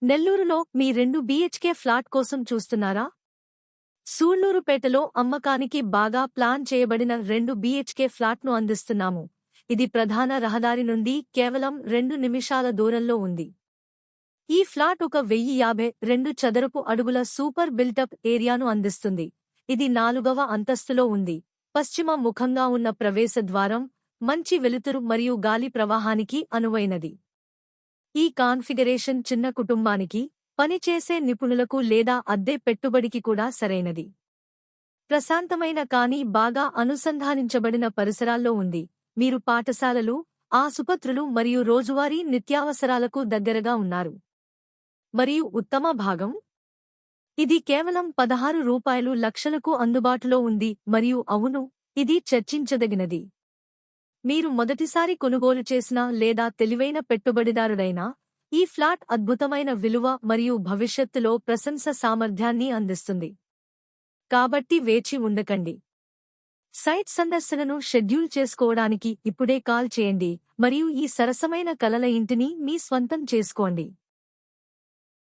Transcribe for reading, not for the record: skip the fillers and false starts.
నెల్లూరులో మీ 2 BHK flat కోసం చూస్తున్నారా? సూళ్లూరుపేటలో అమ్మకానికి బాగా ప్లాన్ చేయబడిన 2 బీహెచ్కే ఫ్లాట్ను అందిస్తున్నాము. ఇది ప్రధాన రహదారి నుండి కేవలం 2 నిమిషాల దూరంలో ఉంది. ఈ ఫ్లాట్ ఒక 1052 చదరపు అడుగుల సూపర్ బిల్టప్ ఏరియాను అందిస్తుంది. ఇది 4వ అంతస్తులో ఉంది. పశ్చిమ ముఖంగా ఉన్న ప్రవేశ ద్వారం, మంచి వెలుతురు మరియు గాలి ప్రవాహానికి అనువైనది. ఈ కాన్ఫిగరేషన్ చిన్న కుటుంబానికి, పనిచేసే నిపుణులకు లేదా అద్దె పెట్టుబడికి కూడా సరైనది. ప్రశాంతమైన కానీ బాగా అనుసంధానించబడిన పరిసరాల్లో ఉంది. మీరు పాఠశాలలు, ఆసుపత్రులు మరియు రోజువారీ నిత్యావసరాలకు దగ్గరగా ఉన్నారు. మరియు ఉత్తమ భాగం? ఇది కేవలం 16 రూపాయలు లక్షలకు అందుబాటులో ఉంది మరియు అవును, ఇది చర్చించదగినది. మీరు మొదటిసారి కొనుగోలు చేసిన లేదా తెలివైన పెట్టుబడిదారుడైనా, ఈ ఫ్లాట్ అద్భుతమైన విలువ మరియు భవిష్యత్తులో ప్రశంస సామర్థ్యాన్ని అందిస్తుంది. కాబట్టి వేచి ఉండకండి. సైట్ సందర్శనను షెడ్యూల్ చేసుకోవడానికి ఇప్పుడే కాల్ చేయండి మరియు ఈ సరసమైన కలల ఇంటిని మీ స్వంతం చేసుకోండి.